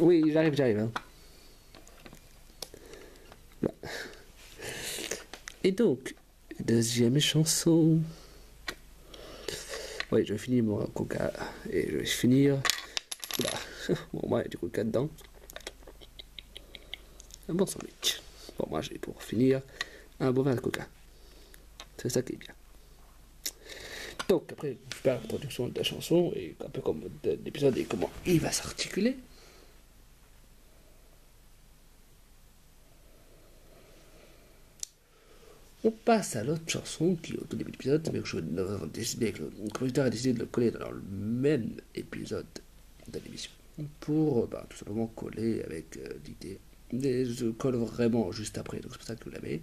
Oui, j'arrive. Hein. Voilà. Et donc, deuxième chanson. Oui, je vais finir mon coca et je vais finir. Oula, bon, moi, il y a du coca dedans. Un bon sandwich. Bon, moi, j'ai pour finir un bon verre de coca. C'est ça qui est bien. Donc, après, je fais l'introduction de la chanson et un peu comme de l'épisode et comment il va s'articuler. On passe à l'autre chanson qui, au tout début de l'épisode, mais que je avais décidé, que le compositeur a décidé de le coller dans le même épisode de l'émission. Pour tout simplement coller avec l'idée. Mais je colle vraiment juste après, donc c'est pour ça que vous l'avez.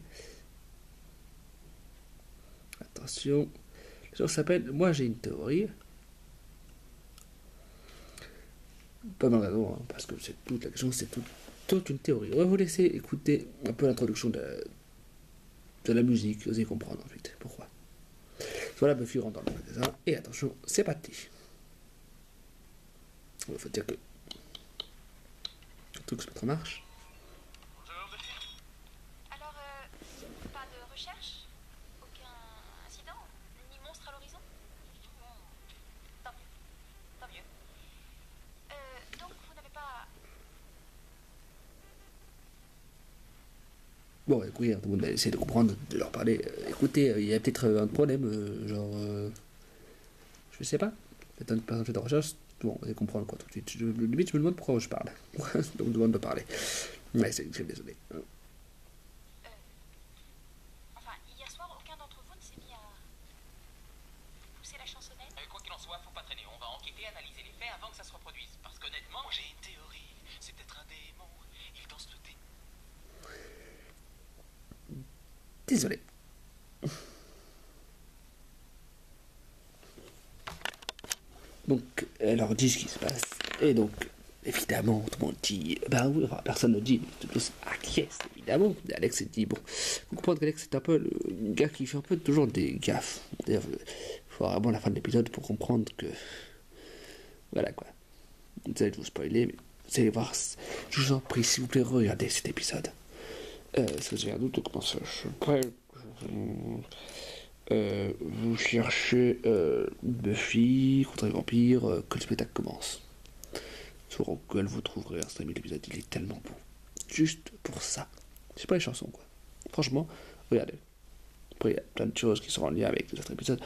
Attention. La chanson s'appelle Moi j'ai une théorie. Pas mal raison, hein, parce que c'est toute la question, c'est toute une théorie. On va vous laisser écouter un peu l'introduction de la musique, vous allez comprendre ensuite pourquoi. Voilà, Buffy rentre dans le magasin, et attention, c'est parti. Il faut dire que tout que se mettre en marche. Alors, pas de recherche? Aucun incident? Ni monstre à l'horizon? Tant mieux. Tant mieux. Donc, vous n'avez pas... Bon, écoutez, tout le monde va essayer de comprendre, de leur parler. Écoutez, il y a peut-être un problème, je sais pas, peut-être un personnage de recherche. Bon, vous allez comprendre quoi tout de suite. Limite, je me demande pourquoi je parle. Donc, je me demande de parler. Ouais, c'est désolé. Enfin, hier soir, aucun d'entre vous ne s'est mis à... pousser la chansonnette? Quoi qu'il en soit, faut pas traîner. On va enquêter, analyser les faits avant que ça se reproduise. Parce qu'honnêtement, j'ai une théorie. C'est peut-être un démon. Il danse le démon. Désolé. Donc, elle leur dit ce qui se passe. Et donc, évidemment, tout le monde dit, bah oui, enfin, personne ne dit, tout le monde acquiesce, évidemment. Et Alex dit, bon, vous comprenez qu'Alex c'est un peu le gars qui fait un peu toujours des gaffes. D'ailleurs, il faut vraiment la fin de l'épisode pour comprendre que, voilà quoi. Vous allez vous spoiler, mais vous allez voir, je vous en prie, s'il vous plaît, regardez cet épisode. Si vous avez un doute, comment ça s'appelle vous cherchez Buffy contre les vampires, que le spectacle commence. Sur Google, vous trouverez un stream de l'épisode, il est tellement beau. Juste pour ça. C'est pas les chansons, quoi. Franchement, regardez. Après, il y a plein de choses qui sont en lien avec les autres épisodes.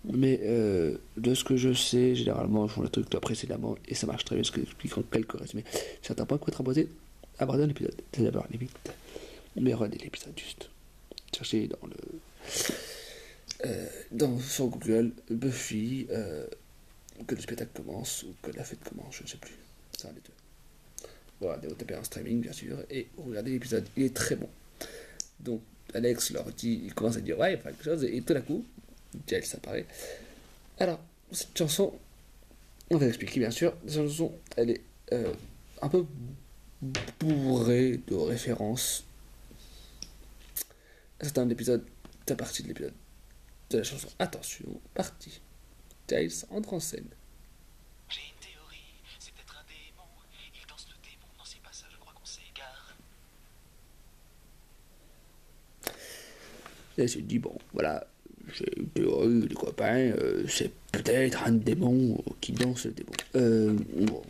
Mais de ce que je sais, généralement, ils font le truc précédemment et ça marche très bien, ce que j'explique en quelques résumés. Certains points qui peuvent être abordés dans l'épisode. C'est d'abord limite. Mais regardez l'épisode juste. Cherchez sur Google, Buffy, que le spectacle commence ou que la fête commence, je ne sais plus. C'est un des deux. Voilà, vous tapez en streaming, bien sûr, et regardez l'épisode, il est très bon. Donc, Alex leur dit, il commence à dire, ouais, il faut faire quelque chose, et tout d'un coup, Giles apparaît. Alors, cette chanson, on va l'expliquer, bien sûr. Cette chanson, elle est un peu bourrée de références à certains épisodes, de partie de l'épisode de la chanson. Attention, partie. Giles entre en scène. J'ai une théorie. C'est peut-être un démon. Il danse le démon dans ses passages. Je crois qu'on s'égare. Et je dis, bon, voilà, j'ai une théorie, les copains, c'est peut-être un démon qui danse le démon. Bon,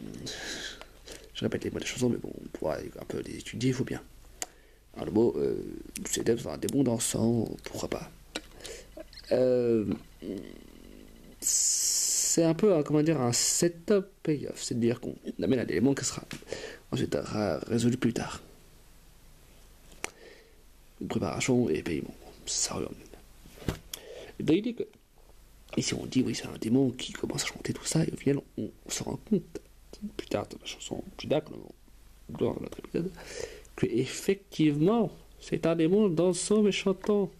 je répète les mots de la chanson, mais bon, pour un peu les étudier, il faut bien. Alors le mot, c'est d'être un démon dansant, pourquoi pas. C'est un peu, comment dire, un setup payoff, c'est-à-dire qu'on amène un élément qui sera ensuite résolu plus tard. Une préparation et paiement, ça revient. Et donc il dit que, ici on dit, oui, c'est un démon qui commence à chanter tout ça, et au final, on se rend compte, plus tard dans la chanson, plus tard, dans notre épisode, que effectivement, c'est un démon dansant et chantant.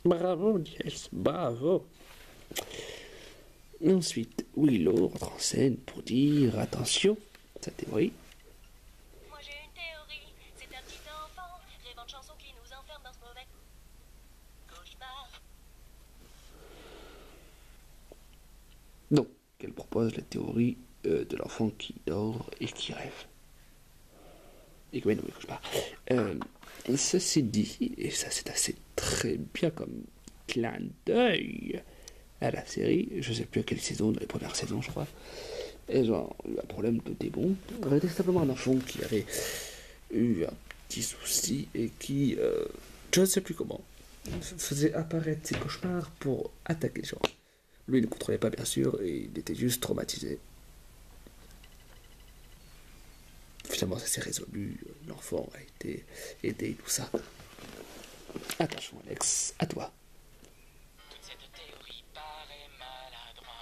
Bravo, Giles, bravo. Ensuite, Willow rentre en scène pour dire attention, sa théorie. Moi j'ai une théorie, c'est un petit enfant rêvant de chansons qui nous enferment dans ce mauvais cauchemar. Donc, qu'elle propose la théorie de l'enfant qui dort et qui rêve. Et que, ouais, non, mais cauchemar. Ceci dit, et ça c'est assez très bien comme clin d'œil à la série, je sais plus à quelle saison, dans les premières saisons je crois, elles ont eu un problème de démon. C'était simplement un enfant qui avait eu un petit souci et qui, je ne sais plus comment, faisait apparaître ses cauchemars pour attaquer les gens. Lui il ne contrôlait pas bien sûr et il était juste traumatisé. Finalement ça s'est résolu, l'enfant a été aidé et tout ça. Attention Alex, à toi. Toute cette théorie paraît maladroite.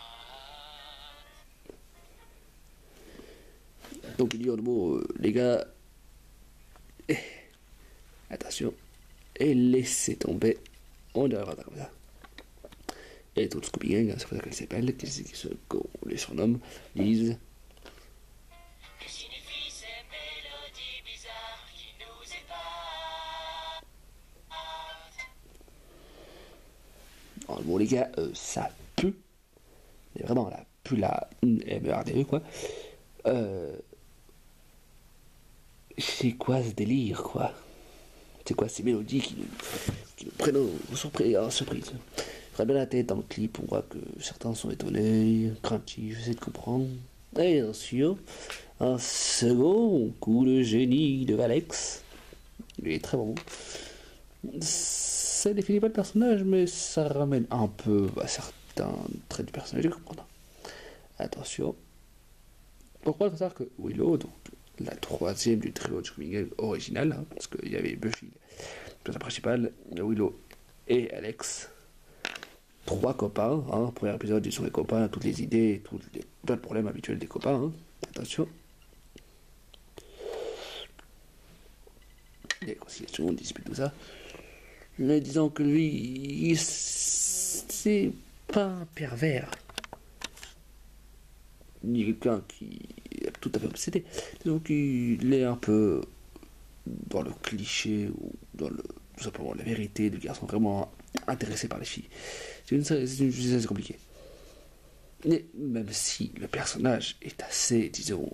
Donc il dit en mot, les gars, attention, et laissez tomber, on devrait voir ça comme ça. Et tout le Scooby Gang, c'est pour ça qu'elle s'appelle, qu'on les surnomme, disent Que signifient ces mélodies bizarres qui nous épatent? en gros les gars, ça pue, mais vraiment la pue la MERDE quoi. C'est quoi ce délire quoi? C'est quoi ces mélodies qui nous prennent en surprise? Très bien la tête dans le clip, on voit que certains sont étonnés, craintifs, j'essaie de comprendre. Et bien sûr, un second coup de génie de Alex. Il est très bon. Ça définit pas le personnage, mais ça ramène un peu à certains traits du personnage, je comprends. Attention. Pourquoi il faut savoir que Willow, donc la troisième du trio de Scooby Gang original, hein, parce qu'il y avait Buffy, le personnage principal, Willow et Alex, trois copains, hein, premier épisode ils sont les copains, toutes les idées, tous les problèmes habituels des copains, hein. Attention. Des conciliations, disputes, tout ça. Mais disons que lui, c'est pas un pervers, ni quelqu'un qui est tout à fait obsédé. Disons qu'il est un peu dans le cliché ou dans le tout simplement la vérité du garçon vraiment intéressé par les filles. C'est assez compliqué. Mais même si le personnage est assez, disons,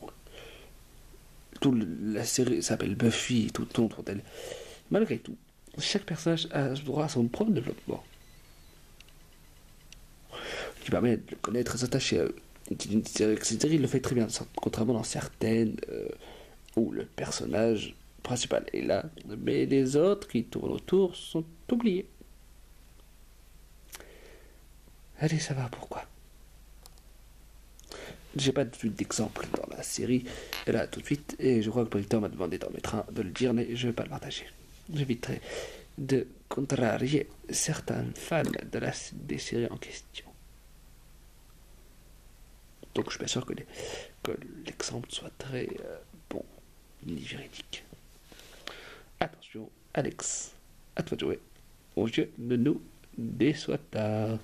la série s'appelle Buffy et tout tourne autour d'elle, malgré tout, chaque personnage a droit à son propre développement, qui permet de le connaître, de s'attacher à eux. Cette série le fait très bien, contrairement dans certaines où le personnage principal est là, mais les autres qui tournent autour sont oubliés. Allez savoir pourquoi. J'ai pas tout de suite d'exemple dans la série, et là tout de suite, et je crois que le producteur m'a demandé d'en mettre un, de le dire, mais je vais pas le partager. J'éviterai de contrarier certains fans des séries en question. Donc je suis pas sûr que l'exemple soit très bon, ni véridique. Attention, Alex, à toi de jouer. Au jeu ne nous déçoit pas.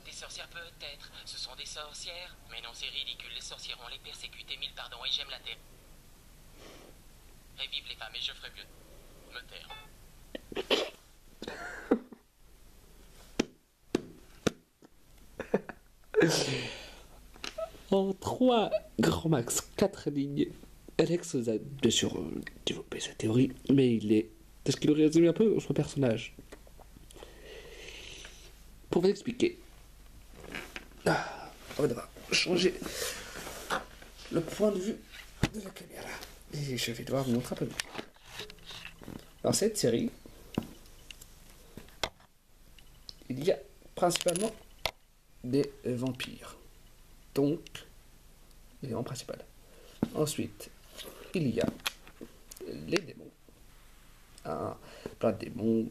Des sorcières peut-être, ce sont des sorcières. Mais non, c'est ridicule, les sorcières ont les persécutés, mille pardons, et j'aime la terre. Et vive les femmes, et je ferai mieux de me taire. En 3 grand max 4 lignes, Alex a bien sûr développé sa théorie, mais est-ce qu'il aurait résumé un peu son personnage? Pour vous expliquer, on va devoir changer le point de vue de la caméra. Et je vais devoir vous montrer un peu mieux. Dans cette série, il y a principalement des vampires. Donc, l'élément principal. Ensuite, il y a les démons. Plein de démons.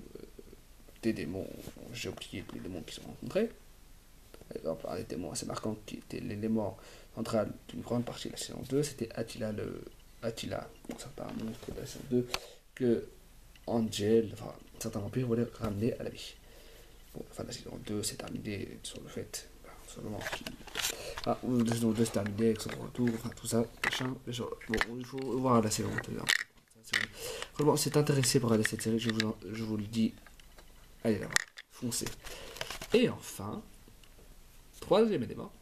Des démons, j'ai oublié tous les démons qui sont rencontrés. Par exemple, un des démons assez marquant qui était l'élément central d'une grande partie de la saison 2, c'était Attila, certain monstre de la saison 2, que Angel, enfin, certains vampires voulaient ramener à la vie. Bon, la fin de la saison 2 s'est terminée sur le fait, simplement la saison 2 s'est terminée avec son retour, enfin tout ça, machin. Bon, il faut voir la saison 2. Vraiment, c'est intéressé pour regarder cette série, je vous le dis. Allez là, foncez. Et enfin, troisième élément,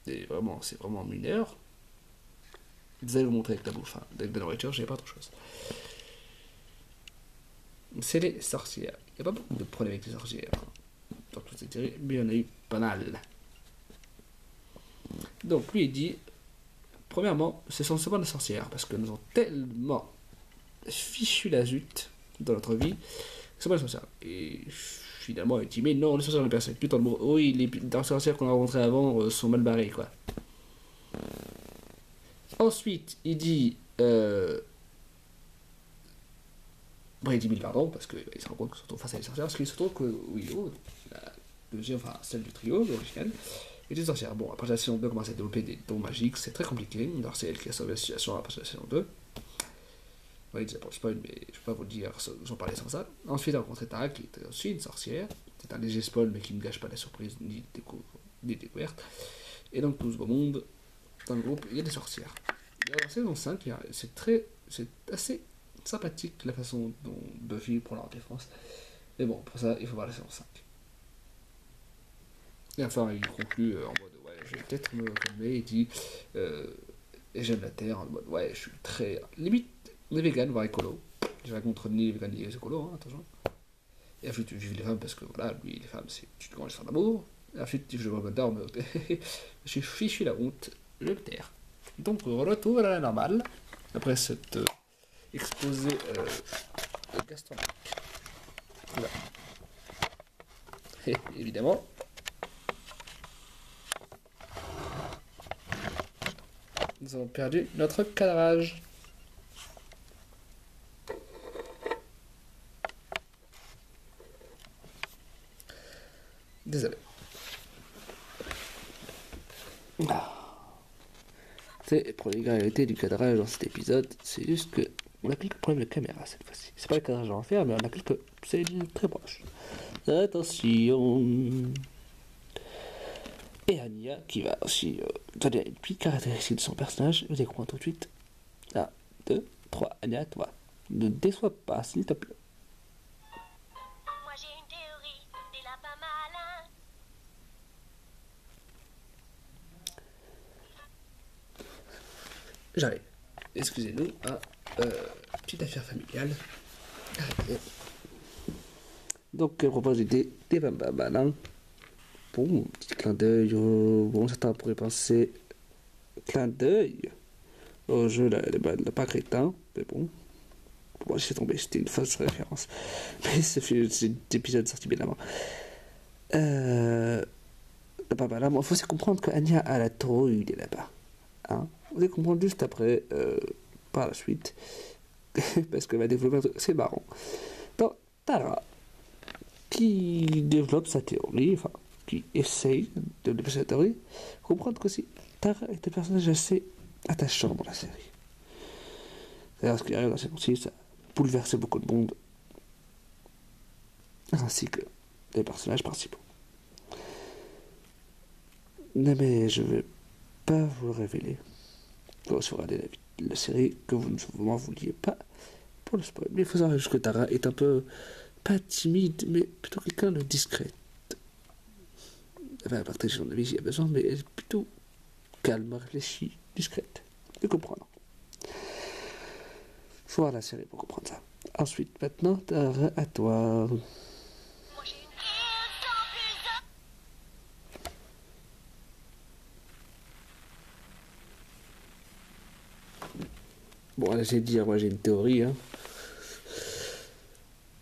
et vraiment, c'est vraiment mineur. Vous allez vous montrer avec la bouffe, hein. Avec de la nourriture, j'ai pas autre chose. C'est les sorcières. Il n'y a pas beaucoup de problèmes avec les sorcières, hein, dans toute cette série, mais il y en a eu pas mal. Donc lui il dit, premièrement, ce sont seulement des sorcières, parce que nous avons tellement fichu la zut dans notre vie, c'est pas les sorcières. Et finalement il dit, mais non, les sorcières ne personne plus dans le monde. Oui, les sorcières qu'on a rencontrées avant sont mal barrées, quoi. Ensuite, il dit... Bon, il dit mille pardon, parce qu'il se rend compte qu'il se retrouve face à des sorcières, parce qu'il se trouve que Willow, la deuxième, enfin celle du trio, original, est une sorcière. Bon, après la saison 2 commence à développer des dons magiques, c'est très compliqué, alors c'est elle qui a sauvé la situation après la saison 2. Oui, c'est pour le spoil, mais je peux pas vous le dire, j'en parlais sans ça. Ensuite, il a rencontré Tara, qui était aussi une sorcière, c'est un léger spoil, mais qui ne gâche pas la surprise ni des découvertes. Et donc, tout ce beau monde, dans le groupe, il y a des sorcières. Dans la saison 5, c'est assez sympathique la façon dont Buffy prend la défense. Mais bon, pour ça, il faut voir la saison 5. Et enfin, il conclut en mode ouais, je vais peut-être me calmer. Il dit et j'aime la terre en mode ouais, je suis très limite les véganes, voire écolo. Je vais contre ni les véganes ni les écolos, hein, attention. Et ensuite, je vis les femmes parce que voilà, lui, les femmes, c'est une grande histoire d'amour. Et ensuite, je vois Godard, mais je suis fichu la honte, je le taire. Donc, retour à la normale après cette exposé gastronomique. Voilà. Et évidemment, nous avons perdu notre cadrage. Désolé. C'est pour l'égalité du cadrage dans cet épisode, c'est juste que on a quelques problèmes de caméra cette fois-ci. C'est pas le cadrage à en faire, mais on a quelques. C'est très proche. Attention. Et Anya qui va aussi donner une petite caractéristique de son personnage. Vous allez comprendre tout de suite. 1, 2, 3. Anya, toi. Ne déçois pas, s'il te plaît. Moi j'ai une théorie, des lapins malins. J'arrive. Excusez-nous, petite affaire familiale. Arrêtez. Donc, elle propose des bambas malins. Bon, petit clin d'œil. Bon, certains pourraient penser clin d'œil au jeu le pas crétin. Mais bon, pour moi, j'ai tombé. C'était une fausse référence. Mais c'est épisode sorti bien avant. Le pas malin. Il faut aussi comprendre que Anya a la trouille des là-bas. Hein, vous allez comprendre juste après, par la suite, parce qu'elle va développer un truc, c'est marrant. Donc, Tara, qui développe sa théorie, enfin, qui essaye de développer sa théorie, comprendre qu'aussi, Tara est un personnage assez attachant dans la série. D'ailleurs, ce qui arrive dans cette série, ça a bouleversé beaucoup de monde, ainsi que les personnages principaux. Non, mais je vais pas vous le révéler. Vous regardez la série que vous ne m'en vouliez pas pour le spoil. Mais il faut savoir juste que Tara est un peu, pas timide, mais plutôt quelqu'un de discret. Elle va partager son avis s'il y a besoin, mais elle est plutôt calme, réfléchie, discrète. De comprendre. Faut voir la série pour comprendre ça. Ensuite, maintenant, Tara, à toi. Moi j'ai une théorie. Bon, là, j'ai dit, moi j'ai une théorie, hein.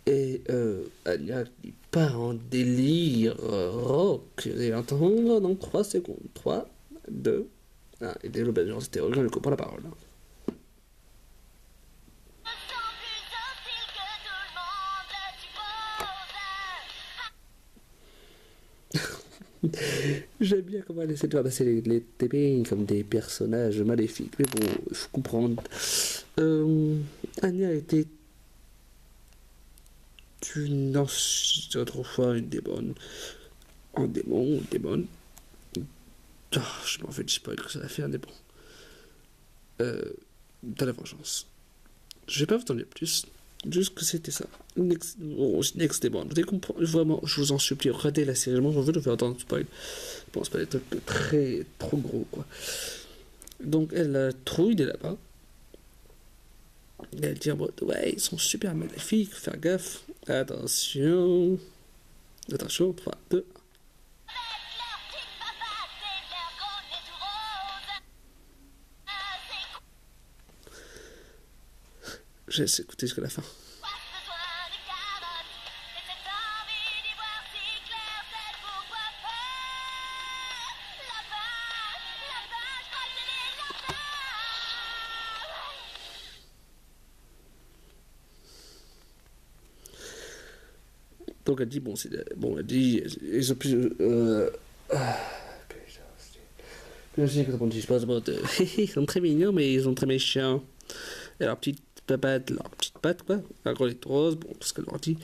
Et Anya qui part en délire rock. Vous allez entendre dans 3 secondes. 3, 2, 1. Et développe cette théorie, je ne comprends la parole. J'aime bien comment elle essaie de faire passer les TP comme des personnages maléfiques. Mais bon, il faut comprendre. Anya était autrefois une démon. Un démon, une démon. Je m'en fais du spoil que ça va faire un démon. Dans la vengeance. Je vais pas vous en dire plus. Juste que c'était ça. Next Demon. Vous comprenez, vraiment, je vous en supplie, regardez la série. Moi, j'en veux le faire entendre spoil. Bon, c'est pas des trucs trop gros, quoi. Donc, elle trouille des lapins. Et elle dit en mode, ouais, ils sont super maléfiques, faut faire gaffe. Attention. Attention, 3, 2. Je laisse écouter jusqu'à la fin. Donc elle dit, bon, elle dit, ils ont plus... je sais que on dit, je pense, ils sont très mignons, mais ils sont très méchants. Et leur petite patte, quoi, la grelette rose, bon, tout ce qu'elle leur dit.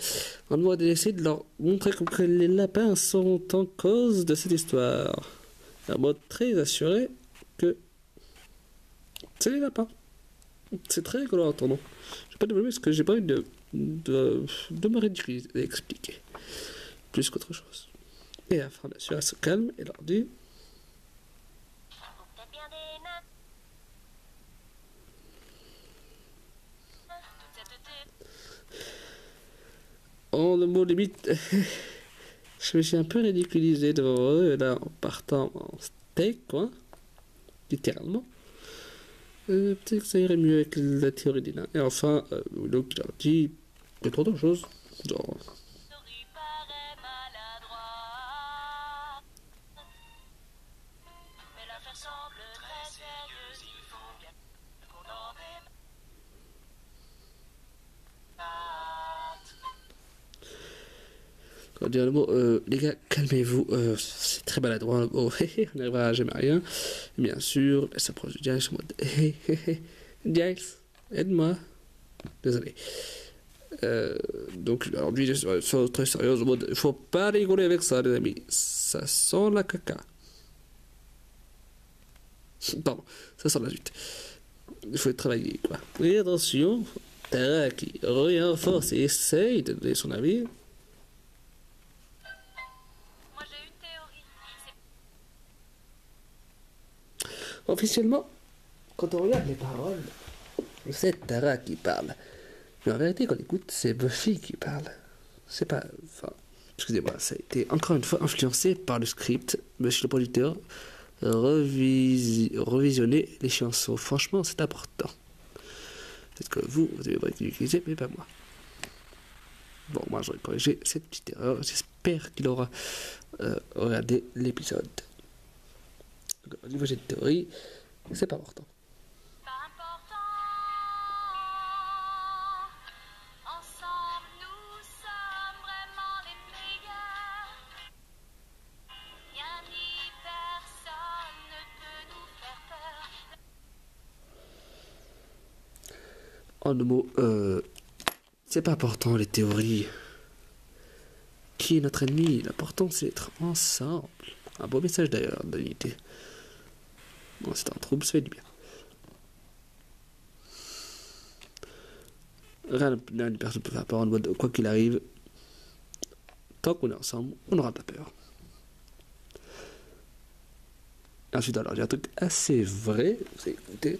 On doit essayer de leur montrer que les lapins sont en cause de cette histoire. Un mode très assuré que c'est les lapins. C'est très rigolo à entendre. Je vais pas développer parce que j'ai pas envie de me ridiculiser, d'expliquer. Plus qu'autre chose. Et à fin, bien sûr, elle se calme et leur dit... En le mot limite, je me suis un peu ridiculisé devant eux, là, en partant en steak, quoi. Littéralement. Peut-être que ça irait mieux avec la théorie des nains. Et enfin, donc il leur dit de trop de choses. Genre... Quand dire le mot, les gars, calmez-vous, c'est très maladroit le mot, on n'arrivera jamais à rien. Et bien sûr, elle s'approche de Giles en mode, Giles, aide-moi. Désolé. Donc, alors lui, il est très sérieux, en mode, il faut pas rigoler avec ça, les amis, ça sent la caca. Pardon, ça sent la suite. Il faut travailler, quoi. Et attention, Tara qui renforce et essaye de donner son avis. Officiellement, quand on regarde les paroles, c'est Tara qui parle. Mais en vérité, quand on écoute, c'est Buffy qui parle. C'est pas... Enfin, excusez-moi, ça a été encore une fois influencé par le script. Monsieur le producteur, revisionner les chansons. Franchement, c'est important. Peut-être que vous avez pas utilisé, mais pas moi. Bon, moi, j'aurais corrigé cette petite erreur. J'espère qu'il aura regardé l'épisode. Au niveau de cette théorie, c'est pas important. Ensemble, nous sommes vraiment les meilleurs. Rien ni personne ne peut nous faire peur. En deux mots, c'est pas important les théories. Qui est notre ennemi? L'important c'est d'être ensemble. Un beau message d'ailleurs d'unité. Bon, c'est un trouble, ça fait du bien. Rien ni personne ne peut faire peur en mode quoi qu'il arrive. Tant qu'on est ensemble, on n'aura pas peur. Ensuite, alors, il y a un truc assez vrai, vous avez écouté.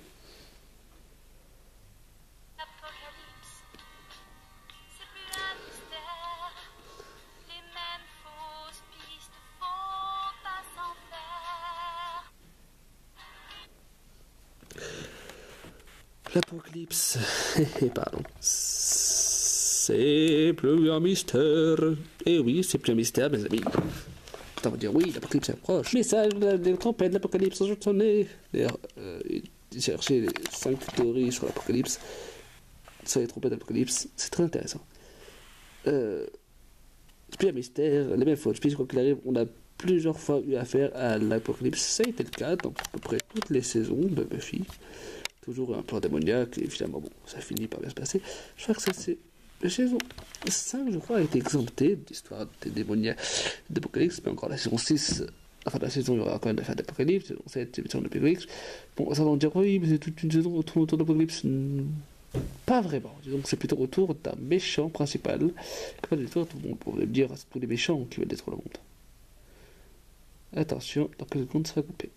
Apocalypse, c'est plus un mystère. Les mêmes fausses pistes, faut pas s'en faire. L'apocalypse, pardon. C'est plus un mystère. Et oui, c'est plus un mystère, mes amis. On va dire oui, l'apocalypse approche. Message des tempêtes, l'apocalypse a sonné. D'ailleurs, j'ai cherché les 5 théories sur l'apocalypse, sur les trompettes d'apocalypse, c'est très intéressant. C'est plus un mystère, les mêmes fautes. Puis, quoi qu'il arrive, on a plusieurs fois eu affaire à l'apocalypse. Ça a été le cas dans à peu près toutes les saisons de Buffy. Toujours un peu démoniaque, et finalement, bon, ça finit par bien se passer. Je crois que c'est la saison 5, je crois, a été exemptée d'histoire des démoniaques d'Apocalypse, mais encore la saison 6, enfin la saison, il y aura quand même l'affaire d'Apocalypse, saison 7, c'est l'émission d'Apocalypse. Bon, ça va en dire, oui, mais c'est toute une saison autour d'Apocalypse. Pas vraiment. Disons que c'est plutôt autour d'un méchant principal qui va détruire tout le monde. Vous pourriez me dire, c'est tous les méchants qui veulent détruire le monde. Attention, dans quelques secondes, ça va couper.